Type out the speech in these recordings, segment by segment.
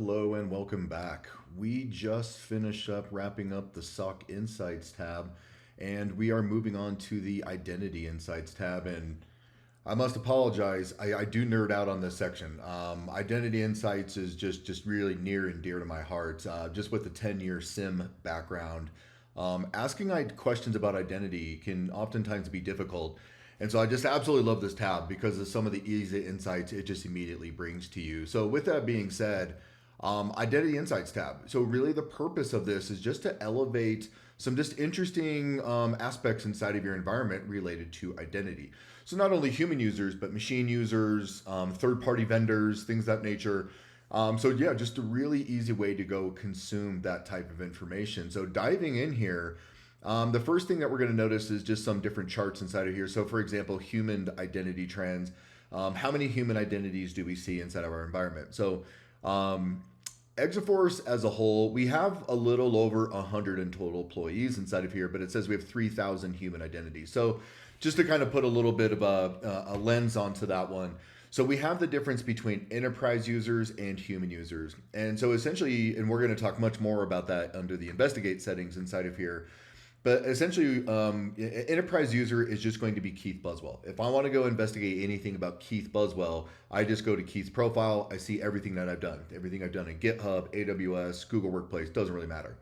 Hello and welcome back. We just finished up wrapping up the SOC Insights tab, and we are moving on to the Identity Insights tab. And I must apologize, I do nerd out on this section. Identity Insights is just really near and dear to my heart. Just with the 10-year SIM background, asking questions about identity can oftentimes be difficult. And so I just absolutely love this tab because of some of the easy insights it just immediately brings to you. So with that being said, Identity Insights tab. So really the purpose of this is just to elevate some just interesting aspects inside of your environment related to identity. So not only human users, but machine users, third-party vendors, things of that nature. So yeah, just a really easy way to go consume that type of information. So diving in here, the first thing that we're going to notice is just some different charts inside of here. So for example, human identity trends. How many human identities do we see inside of our environment? So Exaforce as a whole, we have a little over 100 in total employees inside of here, but it says we have 3,000 human identities. So just to kind of put a little bit of a lens onto that one. So we have the difference between enterprise users and human users. And so essentially, and we're going to talk much more about that under the investigate settings inside of here. But essentially, enterprise user is just going to be Keith Buswell. If I want to go investigate anything about Keith Buswell, I just go to Keith's profile. I see everything that I've done. Everything I've done in GitHub, AWS, Google Workplace, doesn't really matter.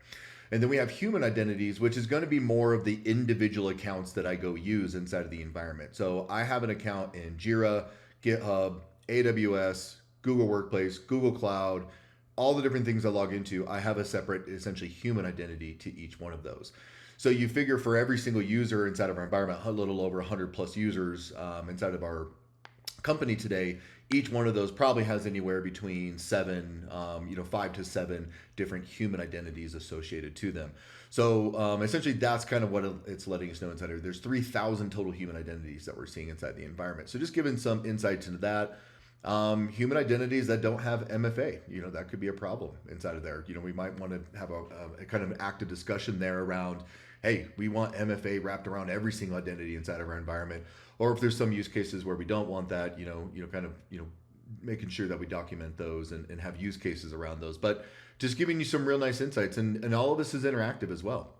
And then we have human identities, which is going to be more of the individual accounts that I go use inside of the environment. So I have an account in Jira, GitHub, AWS, Google Workplace, Google Cloud, all the different things I log into. I have a separate, essentially, human identity to each one of those. So you figure for every single user inside of our environment, a little over 100 plus users inside of our company today, each one of those probably has anywhere between 5 to 7 different human identities associated to them. So essentially that's kind of what it's letting us know inside of. There's 3,000 total human identities that we're seeing inside the environment. So just giving some insights into that. Human identities that don't have MFA, that could be a problem inside of there. We might want to have a kind of active discussion there around, hey, we want MFA wrapped around every single identity inside of our environment. Or if there's some use cases where we don't want that, making sure that we document those and have use cases around those. But just giving you some real nice insights, and all of this is interactive as well.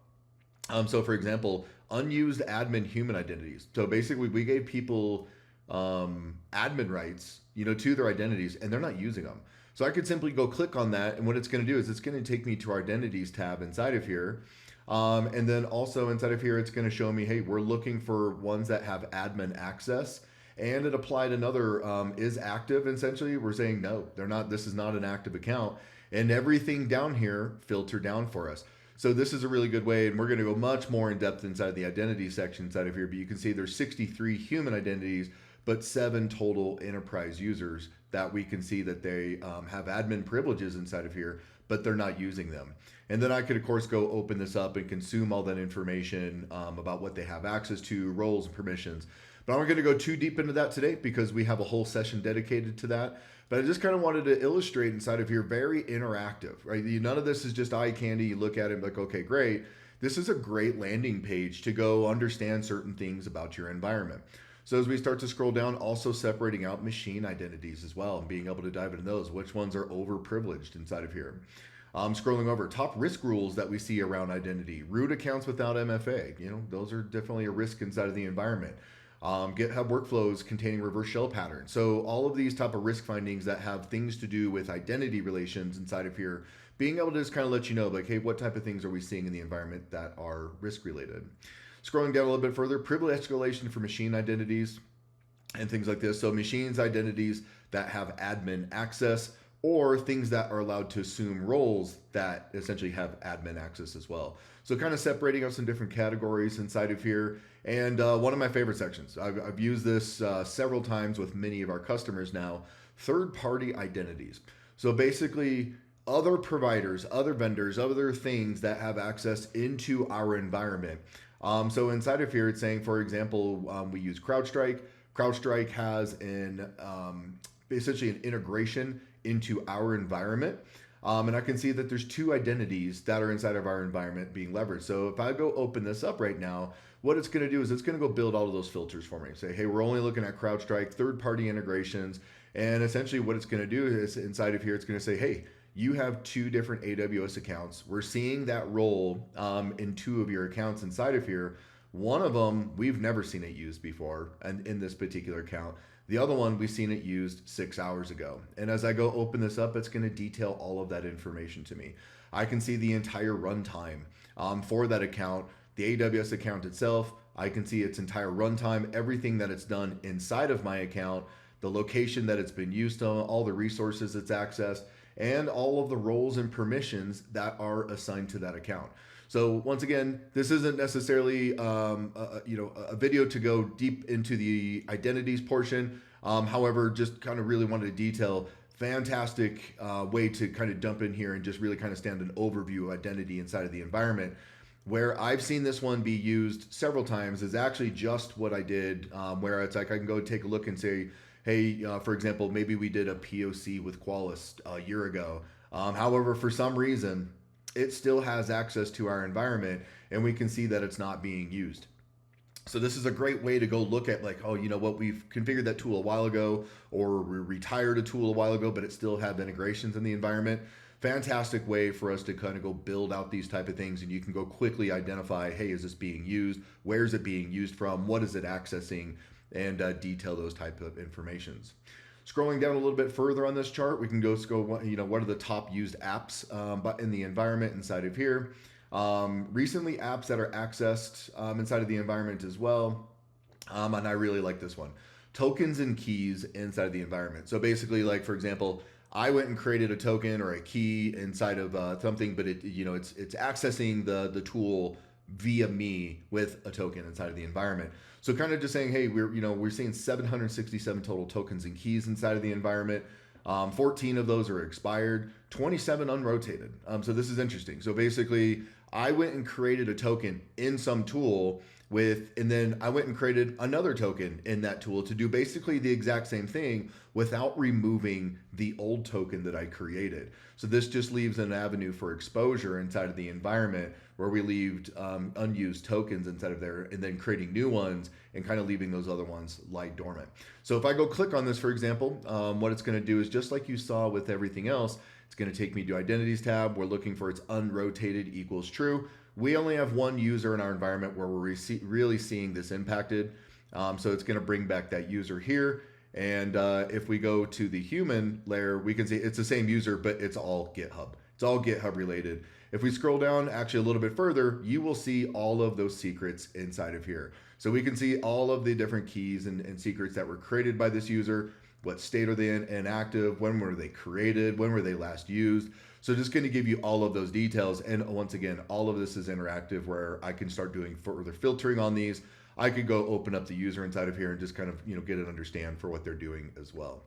So for example, unused admin human identities. So basically we gave people admin rights, to their identities, and they're not using them. So I could simply go click on that, and what it's going to do is it's going to take me to our identities tab inside of here. And then also inside of here, it's going to show me, hey, we're looking for ones that have admin access, and it applied another is active. Essentially, we're saying no, they're not. This is not an active account, and everything down here filtered down for us. So this is a really good way, and we're going to go much more in depth inside the identity section inside of here. But you can see there's 63 human identities, but 7 total enterprise users that we can see that they have admin privileges inside of here, but they're not using them. And then I could, of course, go open this up and consume all that information about what they have access to, roles and permissions. But I'm not going to go too deep into that today because we have a whole session dedicated to that. But I just kind of wanted to illustrate inside of here, very interactive, right? None of this is just eye candy. You look at it like, okay, great. This is a great landing page to go understand certain things about your environment. So as we start to scroll down, also separating out machine identities as well and being able to dive into those, which ones are overprivileged inside of here. Scrolling over, top risk rules that we see around identity. Root accounts without MFA, those are definitely a risk inside of the environment. GitHub workflows containing reverse shell patterns. So all of these type of risk findings that have things to do with identity relations inside of here, being able to just kind of let you know, like, hey, what type of things are we seeing in the environment that are risk related? Scrolling down a little bit further, privilege escalation for machine identities and things like this. So machines identities that have admin access, or things that are allowed to assume roles that essentially have admin access as well. So kind of separating out some different categories inside of here. And one of my favorite sections, I've used this several times with many of our customers now, third-party identities. So basically other providers, other vendors, other things that have access into our environment. So inside of here, it's saying, for example, we use CrowdStrike. CrowdStrike has essentially an integration into our environment. And I can see that there's 2 identities that are inside of our environment being leveraged. So if I go open this up right now, what it's going to do is it's going to go build all of those filters for me. Say, hey, we're only looking at CrowdStrike, third-party integrations. And essentially what it's going to do is inside of here, it's going to say, hey, you have two different AWS accounts. We're seeing that role in two of your accounts inside of here. One of them, we've never seen it used before, and in this particular account. The other one, we've seen it used 6 hours ago. And as I go open this up, it's going to detail all of that information to me. I can see the entire runtime for that account, the AWS account itself. I can see its entire runtime, everything that it's done inside of my account, the location that it's been used on, all the resources it's accessed, and all of the roles and permissions that are assigned to that account. So once again, this isn't necessarily a video to go deep into the identities portion. However, just kind of really wanted to detail fantastic way to kind of dump in here and just really kind of stand an overview of identity inside of the environment. Where I've seen this one be used several times is actually just what I did, where it's like I can go take a look and say, hey, for example, maybe we did a POC with Qualys a year ago. However, for some reason, it still has access to our environment and we can see that it's not being used. So this is a great way to go look at like, oh, you know what, we've configured that tool a while ago, or we retired a tool a while ago, but it still have integrations in the environment. Fantastic way for us to kind of go build out these type of things, and you can go quickly identify, hey, is this being used? Where is it being used from? What is it accessing? And detail those type of informations. Scrolling down a little bit further on this chart, we can go, what are the top used apps but in the environment inside of here. Recently, apps that are accessed inside of the environment as well. And I really like this one. Tokens and keys inside of the environment. So basically, like for example, I went and created a token or a key inside of something, but it's accessing the tool via me with a token inside of the environment. So kind of just saying, hey, we're seeing 767 total tokens and keys inside of the environment. 14 of those are expired, 27 unrotated. So this is interesting. So basically, I went and created a token in some tool and then I went and created another token in that tool to do basically the exact same thing without removing the old token that I created. So this just leaves an avenue for exposure inside of the environment where we leave unused tokens inside of there and then creating new ones and kind of leaving those other ones lie dormant. So if I go click on this, for example, what it's going to do is just like you saw with everything else, it's going to take me to identities tab. We're looking for its unrotated equals true. We only have one user in our environment where we're really seeing this impacted. So it's going to bring back that user here. And if we go to the human layer, we can see it's the same user, but it's all GitHub. It's all GitHub related. If we scroll down actually a little bit further, you will see all of those secrets inside of here. So we can see all of the different keys and secrets that were created by this user. What state are they in, inactive, when were they created, when were they last used. So just going to give you all of those details. And once again, all of this is interactive where I can start doing further filtering on these. I could go open up the user inside of here and just kind of, get an understand for what they're doing as well.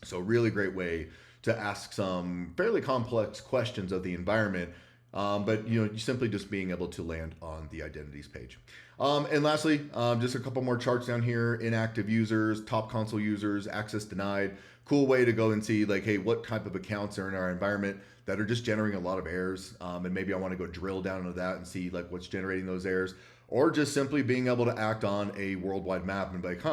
So really great way to ask some fairly complex questions of the environment. But simply just being able to land on the identities page. And lastly, just a couple more charts down here: inactive users, top console users, access denied. Cool way to go and see like, hey, what type of accounts are in our environment that are just generating a lot of errors. And maybe I want to go drill down into that and see like what's generating those errors, or just simply being able to act on a worldwide map and be like,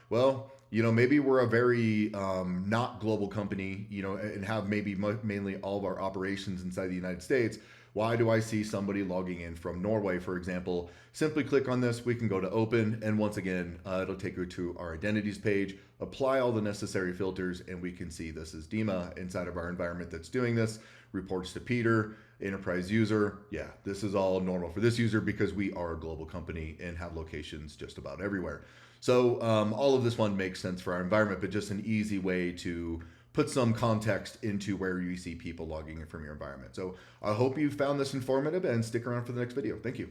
well, maybe we're a very not global company, and have maybe mainly all of our operations inside the United States. Why do I see somebody logging in from Norway, for example? Simply click on this. We can go to open. And once again, it'll take you to our identities page, apply all the necessary filters, and we can see this is Dima inside of our environment that's doing this. Reports to Peter, enterprise user. Yeah, this is all normal for this user because we are a global company and have locations just about everywhere. So all of this one makes sense for our environment, but just an easy way to put some context into where you see people logging in from your environment. So I hope you found this informative and stick around for the next video. Thank you.